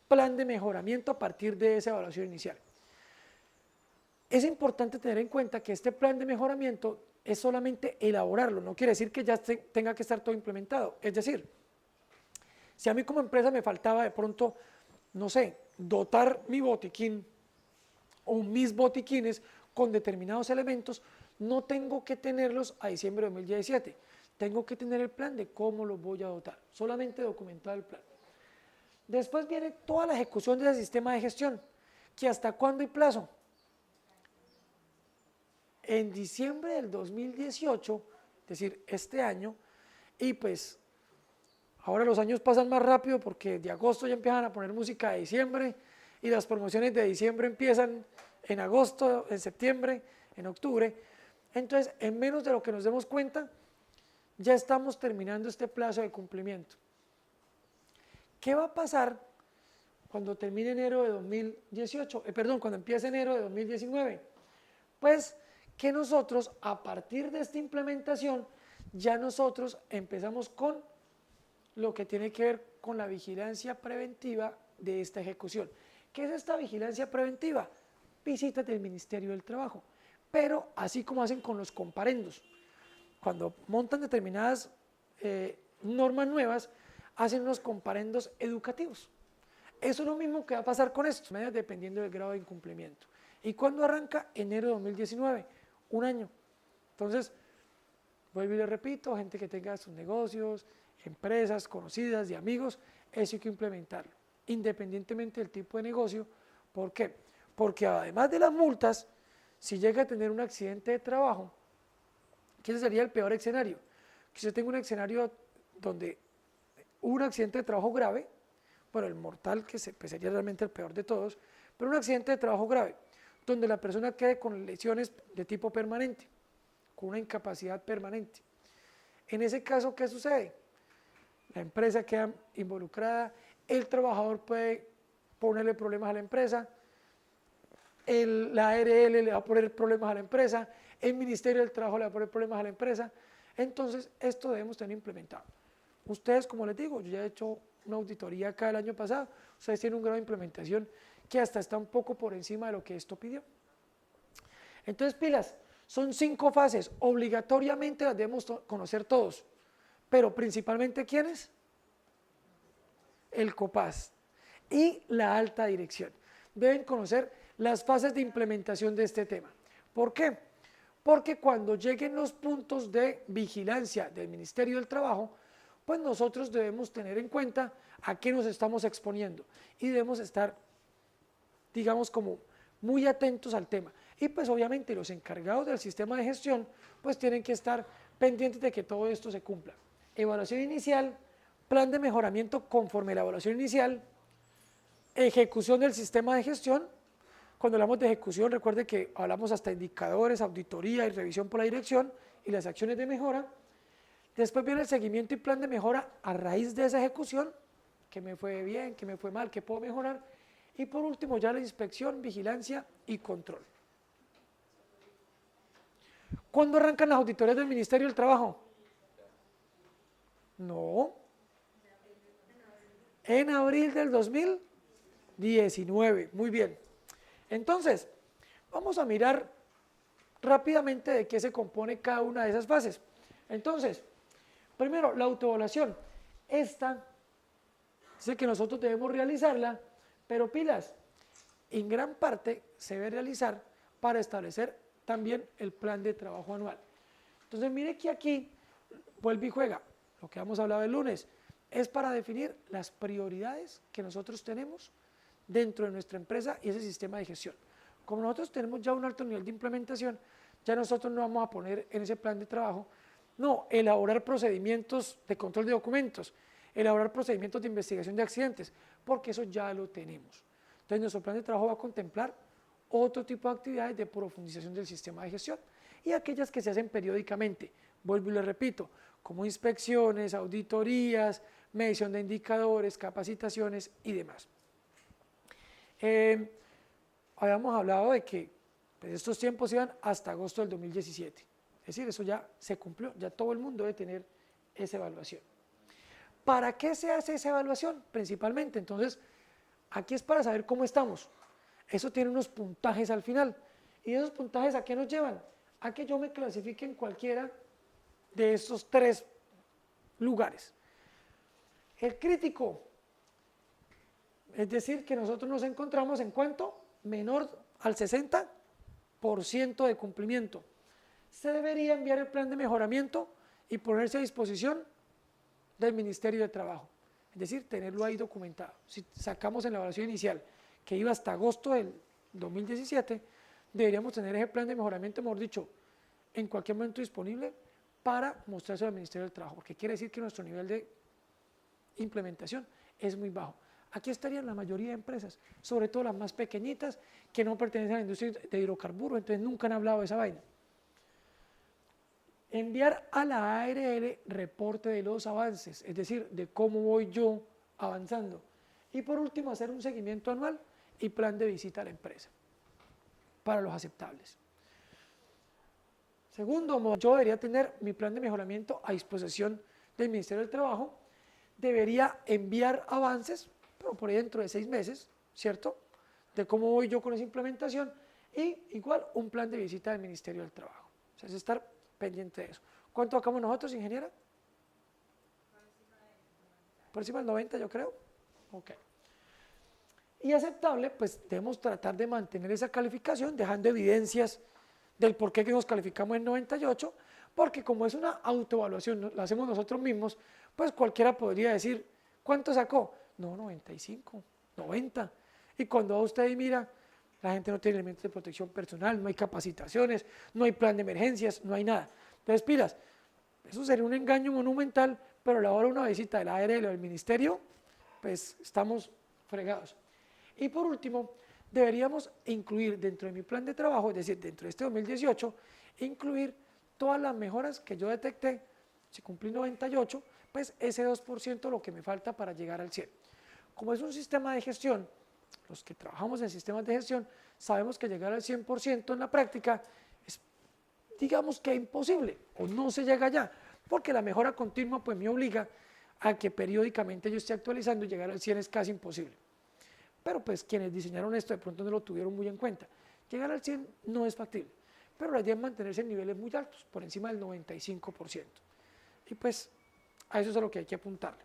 plan de mejoramiento a partir de esa evaluación inicial. Es importante tener en cuenta que este plan de mejoramiento es solamente elaborarlo, no quiere decir que ya tenga que estar todo implementado. Es decir, si a mí como empresa me faltaba de pronto, no sé, dotar mi botiquín o mis botiquines con determinados elementos, no tengo que tenerlos a diciembre de 2017. Tengo que tener el plan de cómo los voy a dotar, solamente documentar el plan. Después viene toda la ejecución de ese sistema de gestión, que hasta cuándo hay plazo. En diciembre del 2018, es decir, este año, y pues ahora los años pasan más rápido porque de agosto ya empiezan a poner música de diciembre y las promociones de diciembre empiezan en agosto, en septiembre, en octubre. Entonces, en menos de lo que nos demos cuenta, ya estamos terminando este plazo de cumplimiento. ¿Qué va a pasar cuando termine enero de 2018? Cuando empiece enero de 2019. Pues que nosotros a partir de esta implementación ya nosotros empezamos con lo que tiene que ver con la vigilancia preventiva de esta ejecución. ¿Qué es esta vigilancia preventiva? Visitas del Ministerio del Trabajo, pero así como hacen con los comparendos. Cuando montan determinadas normas nuevas, hacen unos comparendos educativos. Eso es lo mismo que va a pasar con esto, dependiendo del grado de incumplimiento. ¿Y cuándo arranca? Enero de 2019, un año. Entonces, vuelvo y le repito, gente que tenga sus negocios, empresas conocidas, de amigos, eso hay que implementarlo, independientemente del tipo de negocio. ¿Por qué? Porque además de las multas, si llega a tener un accidente de trabajo, que ese sería el peor escenario, que usted tenga un escenario donde hubo un accidente de trabajo grave, bueno, el mortal, que pues sería realmente el peor de todos, pero un accidente de trabajo grave, donde la persona quede con lesiones de tipo permanente, con una incapacidad permanente. En ese caso, ¿qué sucede? La empresa queda involucrada, el trabajador puede ponerle problemas a la empresa, la ARL le va a poner problemas a la empresa, el Ministerio del Trabajo le va a poner problemas a la empresa. Entonces, esto debemos tener implementado. Ustedes, como les digo, yo ya he hecho una auditoría acá el año pasado, ustedes tienen un grado de implementación que hasta está un poco por encima de lo que esto pidió. Entonces, pilas, son 5 fases, obligatoriamente las debemos conocer todos, pero principalmente, ¿quiénes? El COPAS y la alta dirección. Deben conocer las fases de implementación de este tema. ¿Por qué? Porque cuando lleguen los puntos de vigilancia del Ministerio del Trabajo, pues nosotros debemos tener en cuenta a qué nos estamos exponiendo y debemos estar, digamos, como muy atentos al tema. Y pues obviamente los encargados del sistema de gestión pues tienen que estar pendientes de que todo esto se cumpla. Evaluación inicial, plan de mejoramiento conforme a la evaluación inicial, ejecución del sistema de gestión. Cuando hablamos de ejecución, recuerde que hablamos hasta indicadores, auditoría y revisión por la dirección y las acciones de mejora. Después viene el seguimiento y plan de mejora a raíz de esa ejecución, qué me fue bien, qué me fue mal, qué puedo mejorar. Y por último ya la inspección, vigilancia y control. ¿Cuándo arrancan las auditorías del Ministerio del Trabajo? No. En abril del 2019. Muy bien. Entonces, vamos a mirar rápidamente de qué se compone cada una de esas fases. Entonces, primero, la autoevaluación. Esta, sé que nosotros debemos realizarla, pero pilas, en gran parte se debe realizar para establecer también el plan de trabajo anual. Entonces, mire que aquí, vuelve y juega, lo que hemos hablado el lunes, es para definir las prioridades que nosotros tenemos dentro de nuestra empresa y ese sistema de gestión. Como nosotros tenemos ya un alto nivel de implementación, ya nosotros no vamos a poner en ese plan de trabajo, no, elaborar procedimientos de control de documentos, elaborar procedimientos de investigación de accidentes, porque eso ya lo tenemos. Entonces, nuestro plan de trabajo va a contemplar otro tipo de actividades de profundización del sistema de gestión y aquellas que se hacen periódicamente, vuelvo y le repito, como inspecciones, auditorías, medición de indicadores, capacitaciones y demás. Habíamos hablado de que pues, estos tiempos iban hasta agosto del 2017, es decir, eso ya se cumplió, ya todo el mundo debe tener esa evaluación. ¿Para qué se hace esa evaluación? Principalmente, entonces, aquí es para saber cómo estamos. Eso tiene unos puntajes al final. ¿Y esos puntajes a qué nos llevan? A que yo me clasifique en cualquiera de estos 3 lugares. El crítico, es decir, que nosotros nos encontramos en cuanto menor al 60% de cumplimiento. Se debería enviar el plan de mejoramiento y ponerse a disposición del Ministerio de Trabajo. Es decir, tenerlo ahí documentado. Si sacamos en la evaluación inicial que iba hasta agosto del 2017, deberíamos tener ese plan de mejoramiento, mejor dicho, en cualquier momento disponible para mostrarse al Ministerio del Trabajo, porque quiere decir que nuestro nivel de implementación es muy bajo. Aquí estarían la mayoría de empresas, sobre todo las más pequeñitas que no pertenecen a la industria de hidrocarburos, entonces nunca han hablado de esa vaina. Enviar a la ARL reporte de los avances, es decir, de cómo voy yo avanzando. Y por último, hacer un seguimiento anual y plan de visita a la empresa para los aceptables. Segundo, yo debería tener mi plan de mejoramiento a disposición del Ministerio del Trabajo, debería enviar avances, pero por ahí dentro de 6 meses, ¿cierto? De cómo voy yo con esa implementación y igual un plan de visita del Ministerio del Trabajo. O sea, es estar pendiente de eso. ¿Cuánto sacamos nosotros, ingeniera? Por encima del 90, yo creo. Ok. Y aceptable, pues debemos tratar de mantener esa calificación, dejando evidencias del por qué que nos calificamos en 98, porque como es una autoevaluación, la hacemos nosotros mismos, pues cualquiera podría decir, ¿cuánto sacó? No, 95, 90. Y cuando a usted mira, la gente no tiene elementos de protección personal, no hay capacitaciones, no hay plan de emergencias, no hay nada. Entonces, pilas, eso sería un engaño monumental, pero a la hora de una visita del ARL o del ministerio, pues estamos fregados. Y por último, deberíamos incluir dentro de mi plan de trabajo, es decir, dentro de este 2018, incluir todas las mejoras que yo detecté. Si cumplí 98, pues ese 2% lo que me falta para llegar al 100. Como es un sistema de gestión, los que trabajamos en sistemas de gestión sabemos que llegar al 100% en la práctica es, digamos que imposible, o no se llega allá, porque la mejora continua pues me obliga a que periódicamente yo esté actualizando y llegar al 100 es casi imposible. Pero pues quienes diseñaron esto de pronto no lo tuvieron muy en cuenta. Llegar al 100 no es factible, pero la idea es mantenerse en niveles muy altos, por encima del 95%. Y pues a eso es a lo que hay que apuntarle.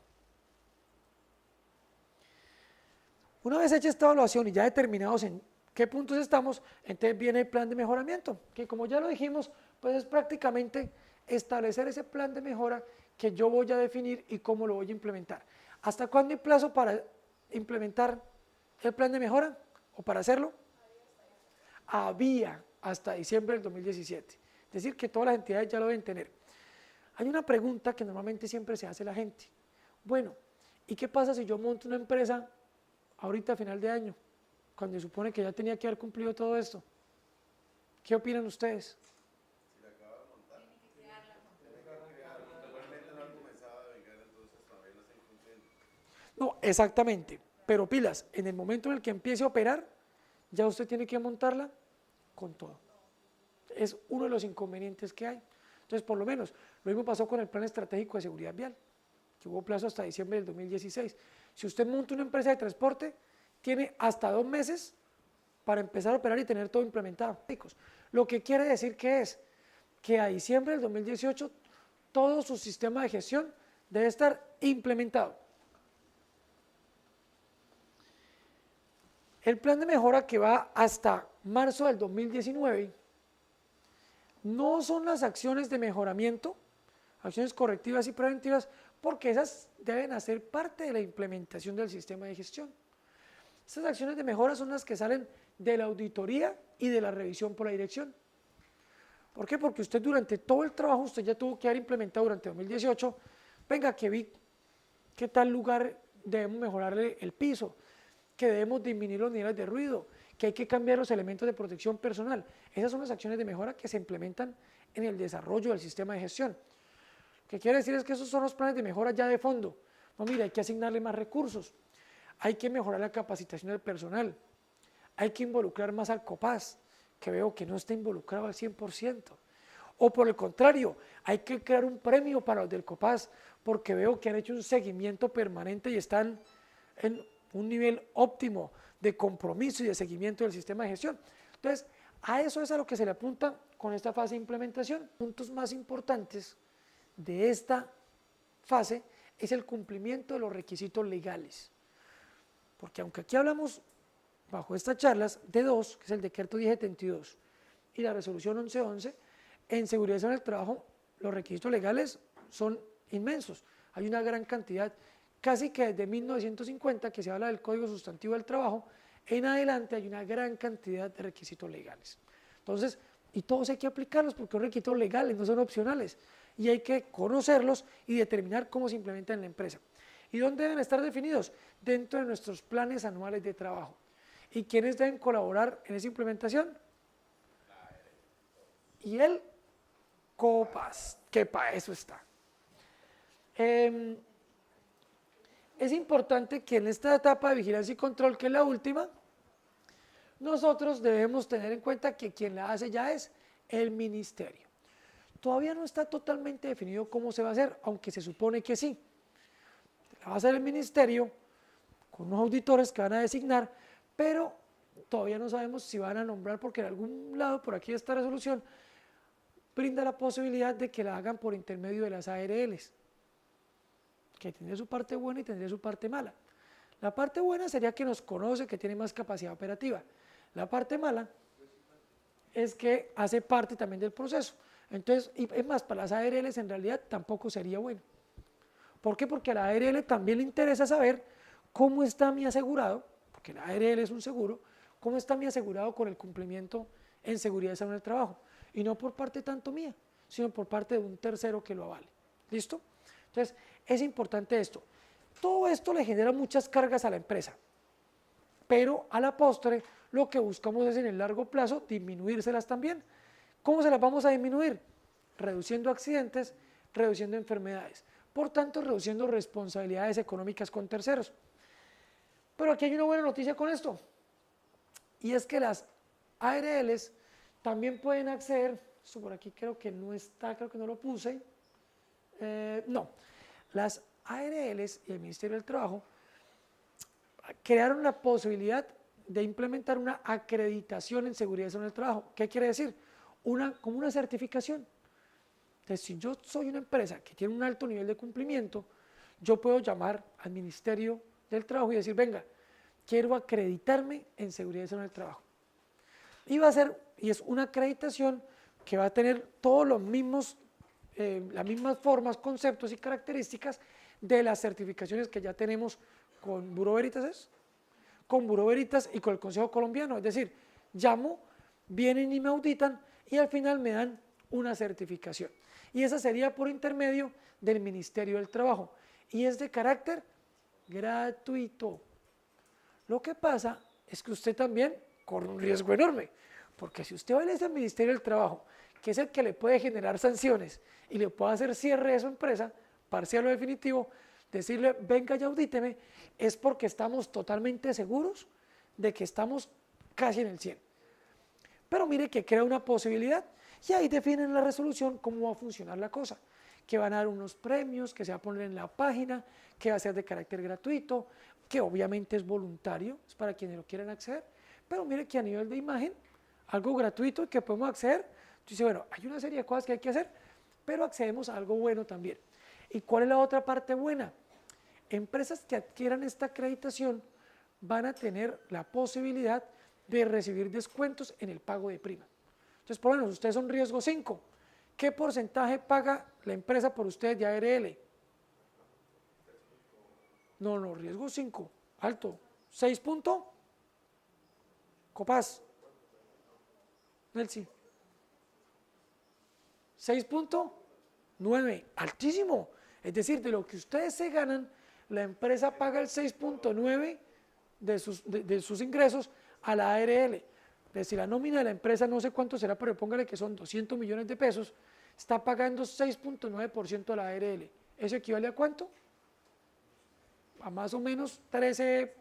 Una vez hecha esta evaluación y ya determinados en qué puntos estamos, entonces viene el plan de mejoramiento, que como ya lo dijimos, pues es prácticamente establecer ese plan de mejora que yo voy a definir y cómo lo voy a implementar. ¿Hasta cuándo hay plazo para implementar el plan de mejora o para hacerlo? Había hasta diciembre del 2017. Es decir, que todas las entidades ya lo deben tener. Hay una pregunta que normalmente siempre se hace la gente. Bueno, ¿y qué pasa si yo monto una empresa ahorita a final de año, cuando se supone que ya tenía que haber cumplido todo esto? ¿Qué opinan ustedes? Si la acaba de montar, no, exactamente, pero pilas, en el momento en el que empiece a operar, ya usted tiene que montarla con todo. Es uno de los inconvenientes que hay. Entonces, por lo menos, lo mismo pasó con el Plan Estratégico de Seguridad Vial, que hubo plazo hasta diciembre del 2016. Si usted monta una empresa de transporte, tiene hasta 2 meses para empezar a operar y tener todo implementado. Lo que quiere decir que es que a diciembre del 2018 todo su sistema de gestión debe estar implementado. El plan de mejora que va hasta marzo del 2019 no son las acciones de mejoramiento, acciones correctivas y preventivas, porque esas deben hacer parte de la implementación del sistema de gestión. Estas acciones de mejora son las que salen de la auditoría y de la revisión por la dirección. ¿Por qué? Porque usted durante todo el trabajo, usted ya tuvo que haber implementado durante 2018, venga, que vi qué tal lugar debemos mejorarle el piso, que debemos disminuir los niveles de ruido, que hay que cambiar los elementos de protección personal. Esas son las acciones de mejora que se implementan en el desarrollo del sistema de gestión. Lo que quiere decir es que esos son los planes de mejora ya de fondo. No, mira, hay que asignarle más recursos, hay que mejorar la capacitación del personal, hay que involucrar más al COPAS, que veo que no está involucrado al 100%. O por el contrario, hay que crear un premio para los del COPAS, porque veo que han hecho un seguimiento permanente y están en un nivel óptimo de compromiso y de seguimiento del sistema de gestión. Entonces, a eso es a lo que se le apunta con esta fase de implementación. Puntos más importantes de esta fase es el cumplimiento de los requisitos legales. Porque aunque aquí hablamos, bajo estas charlas, de dos, que es el decreto 1072 y la resolución 1111, en seguridad en el trabajo los requisitos legales son inmensos. Hay una gran cantidad, casi que desde 1950, que se habla del Código Sustantivo del Trabajo, en adelante hay una gran cantidad de requisitos legales. Entonces, y todos hay que aplicarlos porque son requisitos legales, no son opcionales, y hay que conocerlos y determinar cómo se implementan en la empresa. ¿Y dónde deben estar definidos? Dentro de nuestros planes anuales de trabajo. ¿Y quiénes deben colaborar en esa implementación? Y el COPAS, que para eso está. Es importante que en esta etapa de vigilancia y control, que es la última, nosotros debemos tener en cuenta que quien la hace ya es el ministerio. Todavía no está totalmente definido cómo se va a hacer, aunque se supone que sí. La va a hacer el ministerio con unos auditores que van a designar, pero todavía no sabemos si van a nombrar, porque en algún lado por aquí esta resolución brinda la posibilidad de que la hagan por intermedio de las ARLs, que tendría su parte buena y tendría su parte mala. La parte buena sería que nos conoce, que tiene más capacidad operativa. La parte mala es que hace parte también del proceso. Entonces, y es más, para las ARLs en realidad tampoco sería bueno. ¿Por qué? Porque a la ARL también le interesa saber cómo está mi asegurado, porque la ARL es un seguro, cómo está mi asegurado con el cumplimiento en seguridad y salud en el trabajo. Y no por parte tanto mía, sino por parte de un tercero que lo avale. ¿Listo? Entonces, es importante esto. Todo esto le genera muchas cargas a la empresa, pero a la postre lo que buscamos es en el largo plazo disminuírselas también. ¿Cómo se las vamos a disminuir? Reduciendo accidentes, reduciendo enfermedades, por tanto reduciendo responsabilidades económicas con terceros. Pero aquí hay una buena noticia con esto, y es que las ARLs también pueden acceder, esto por aquí creo que no está, creo que no lo puse, no, las ARLs y el Ministerio del Trabajo crearon la posibilidad de implementar una acreditación en seguridad y salud en el trabajo. ¿Qué quiere decir? Como una certificación. Entonces, si yo soy una empresa que tiene un alto nivel de cumplimiento, yo puedo llamar al Ministerio del Trabajo y decir, venga, quiero acreditarme en seguridad y salud en el trabajo. Y es una acreditación que va a tener todos los mismos, las mismas formas, conceptos y características de las certificaciones que ya tenemos con Bureau Veritas, con Bureau Veritas y con el Consejo Colombiano. Es decir, llamo, vienen y me auditan y al final me dan una certificación. Y esa sería por intermedio del Ministerio del Trabajo y es de carácter gratuito. Lo que pasa es que usted también corre un riesgo enorme, porque si usted va a ir al Ministerio del Trabajo, que es el que le puede generar sanciones y le puede hacer cierre de su empresa, parcial o definitivo, decirle, venga y audíteme, es porque estamos totalmente seguros de que estamos casi en el 100. Pero mire que crea una posibilidad y ahí definen en la resolución cómo va a funcionar la cosa, que van a dar unos premios, que se va a poner en la página, que va a ser de carácter gratuito, que obviamente es voluntario, es para quienes lo quieran acceder, pero mire que a nivel de imagen, algo gratuito que podemos acceder, entonces bueno, hay una serie de cosas que hay que hacer, pero accedemos a algo bueno también. ¿Y cuál es la otra parte buena? Empresas que adquieran esta acreditación van a tener la posibilidad de recibir descuentos en el pago de prima. Entonces, por lo menos, ustedes son riesgo 5. ¿Qué porcentaje paga la empresa por ustedes de ARL? No, riesgo 5, alto. 6 puntos. Copás. Nelsi. 6.9, altísimo. Es decir, de lo que ustedes se ganan, la empresa paga el 6.9 de sus ingresos a la ARL. Es decir, la nómina de la empresa no sé cuánto será, pero póngale que son 200 millones de pesos, está pagando 6.9% a la ARL. ¿Eso equivale a cuánto? A más o menos 13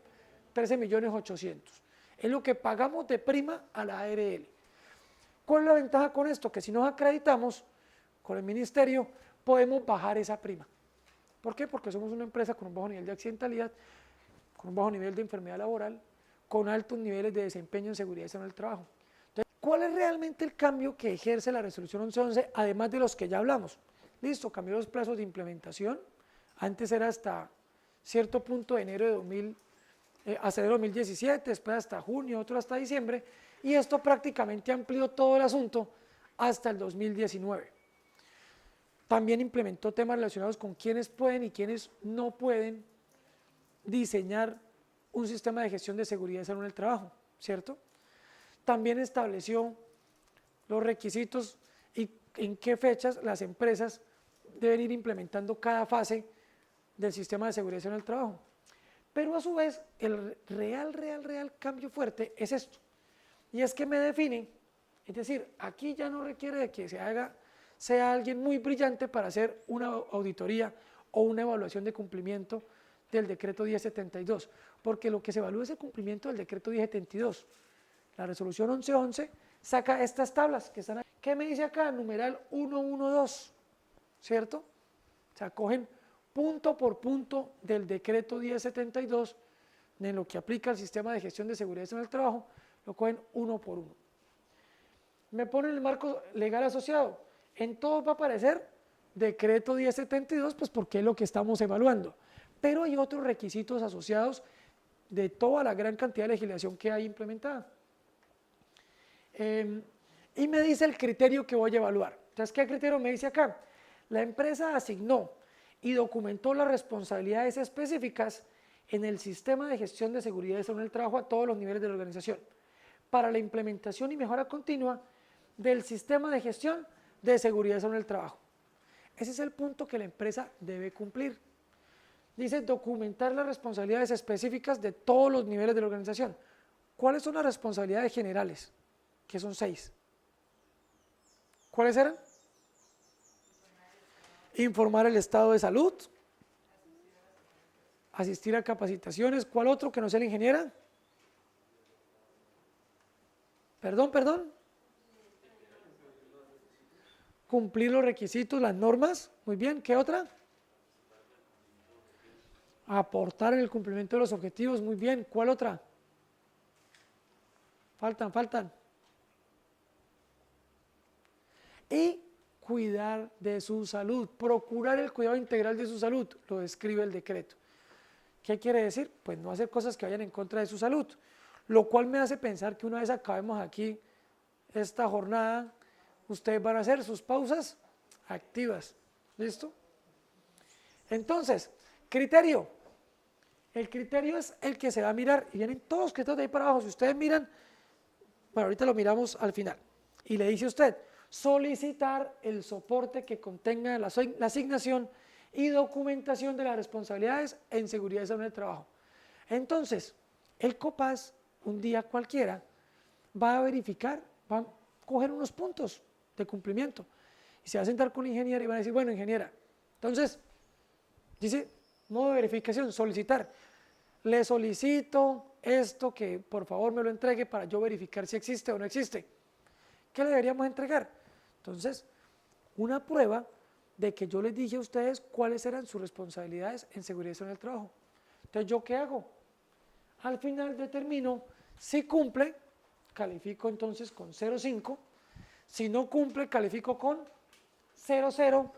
millones 800. Es lo que pagamos de prima a la ARL. ¿Cuál es la ventaja con esto? Que si nos acreditamos con el ministerio, podemos bajar esa prima. ¿Por qué? Porque somos una empresa con un bajo nivel de accidentalidad, con un bajo nivel de enfermedad laboral, con altos niveles de desempeño en seguridad y salud en el trabajo. Entonces, ¿cuál es realmente el cambio que ejerce la resolución 1111, además de los que ya hablamos? Listo, cambió los plazos de implementación, antes era hasta cierto punto de enero de hasta enero de 2017, después hasta junio, otro hasta diciembre, y esto prácticamente amplió todo el asunto hasta el 2019. También implementó temas relacionados con quiénes pueden y quiénes no pueden diseñar un sistema de gestión de seguridad y salud en el trabajo, ¿cierto? También estableció los requisitos y en qué fechas las empresas deben ir implementando cada fase del sistema de seguridad y salud en el trabajo. Pero a su vez, el real cambio fuerte es esto, y es que me define, es decir, aquí ya no requiere de que sea alguien muy brillante para hacer una auditoría o una evaluación de cumplimiento del decreto 1072, porque lo que se evalúa es el cumplimiento del decreto 1072. La resolución 1111 saca estas tablas que están aquí, ¿Qué me dice acá? Numeral 112, ¿cierto? O sea, cogen punto por punto del decreto 1072, en lo que aplica el sistema de gestión de seguridad en el trabajo, lo cogen uno por uno. Me ponen el marco legal asociado. En todo va a aparecer decreto 1072, pues porque es lo que estamos evaluando. Pero hay otros requisitos asociados de toda la gran cantidad de legislación que hay implementada. Y me dice el criterio que voy a evaluar. Entonces, ¿qué criterio me dice acá? La empresa asignó y documentó las responsabilidades específicas en el sistema de gestión de seguridad y salud en el trabajo a todos los niveles de la organización para la implementación y mejora continua del sistema de gestión de seguridad y salud en el trabajo. Ese es el punto que la empresa debe cumplir. Dice documentar las responsabilidades específicas de todos los niveles de la organización. ¿Cuáles son las responsabilidades generales? Que son 6. ¿Cuáles eran? Informar el estado de salud, asistir a capacitaciones. ¿Cuál otro que no sea la ingeniera? Perdón. Cumplir los requisitos, las normas. Muy bien. ¿Qué otra? Aportar en el cumplimiento de los objetivos. Muy bien. ¿Cuál otra? Faltan. Y cuidar de su salud, procurar el cuidado integral de su salud, lo describe el decreto. ¿Qué quiere decir? Pues no hacer cosas que vayan en contra de su salud, lo cual me hace pensar que una vez acabemos aquí esta jornada, ustedes van a hacer sus pausas activas, ¿listo? Entonces, criterio. El criterio es el que se va a mirar, y vienen todos los criterios de ahí para abajo. Si ustedes miran, bueno, ahorita lo miramos al final, y le dice usted, solicitar el soporte que contenga la asignación y documentación de las responsabilidades en seguridad y salud en el trabajo. Entonces, el COPAS, un día cualquiera, va a verificar, va a coger unos puntos de cumplimiento y se va a sentar con la ingeniera y va a decir, bueno, ingeniera, entonces, dice, modo de verificación, solicitar, le solicito esto que por favor me lo entregue para yo verificar si existe o no existe. ¿Qué le deberíamos entregar? Entonces, una prueba de que yo les dije a ustedes cuáles eran sus responsabilidades en seguridad y salud en el trabajo. Entonces, ¿yo qué hago? Al final determino si cumple, califico entonces con 0,5, si no cumple, califico con 0,0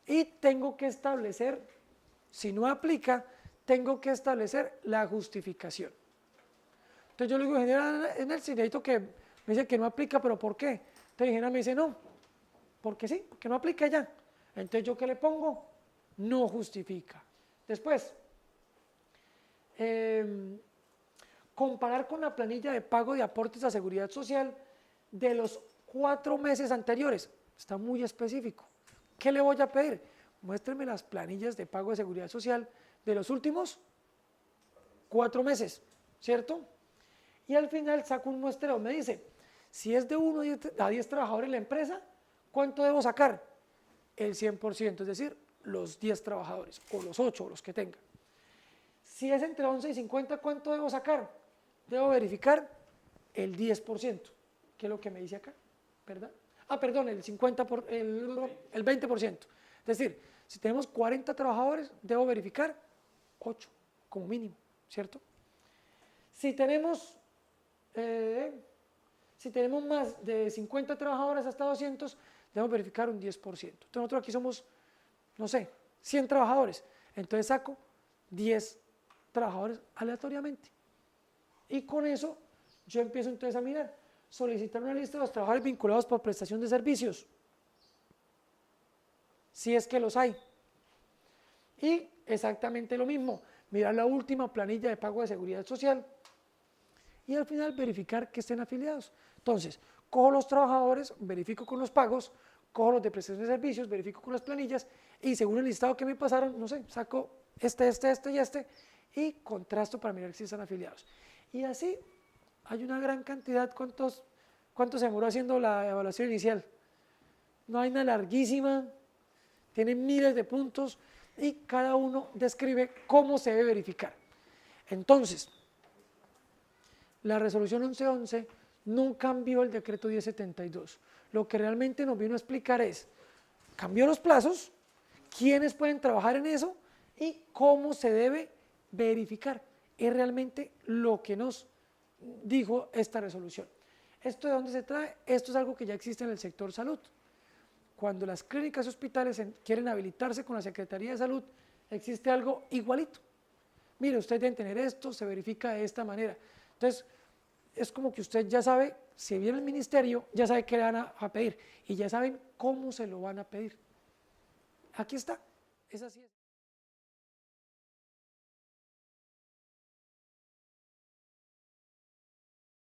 y tengo que establecer, si no aplica, tengo que establecer la justificación. Entonces yo le digo, ingeniero, en el necesito que me dice que no aplica, pero ¿por qué? Entonces el ingeniero me dice, no, porque sí, porque no aplica ya. Entonces yo ¿qué le pongo? No justifica. Después, comparar con la planilla de pago de aportes a seguridad social de los 4 meses anteriores. Está muy específico. ¿Qué le voy a pedir? Muéstreme las planillas de pago de seguridad social de los últimos 4 meses, ¿cierto? Y al final saco un muestreo, me dice, si es de 1 a 10 trabajadores en la empresa, ¿cuánto debo sacar? El 100%, es decir, los 10 trabajadores, o los 8, o los que tenga. Si es entre 11 y 50, ¿cuánto debo sacar? Debo verificar el 10%, que es lo que me dice acá, ¿verdad? Perdón, el 20%. Es decir, si tenemos 40 trabajadores, debo verificar 8 como mínimo, ¿cierto? Si tenemos más de 50 trabajadores hasta 200, debemos verificar un 10%. Entonces nosotros aquí somos, no sé, 100 trabajadores. Entonces saco 10 trabajadores aleatoriamente. Y con eso yo empiezo entonces a mirar, solicitar una lista de los trabajadores vinculados por prestación de servicios, si es que los hay. Y exactamente lo mismo, mirar la última planilla de pago de seguridad social y al final verificar que estén afiliados. Entonces, cojo los trabajadores, verifico con los pagos, cojo los de prestación de servicios, verifico con las planillas y según el listado que me pasaron, no sé, saco este y contrasto para mirar si están afiliados. Y así hay una gran cantidad. ¿Cuánto se demoró haciendo la evaluación inicial? No hay una larguísima, tiene miles de puntos y cada uno describe cómo se debe verificar. Entonces, la resolución 1111 no cambió el decreto 1072. lo que realmente nos vino a explicar es, cambió los plazos, quiénes pueden trabajar en eso y cómo se debe verificar. Es realmente lo que nos dijo esta resolución. ¿Esto de dónde se trae? Esto es algo que ya existe en el sector salud. Cuando las clínicas y hospitales quieren habilitarse con la Secretaría de Salud, existe algo igualito. Mire, ustedes deben tener esto, se verifica de esta manera. Entonces, es como que usted ya sabe, si viene el ministerio, ya sabe qué le van a pedir y ya saben cómo se lo van a pedir. Aquí está, es así.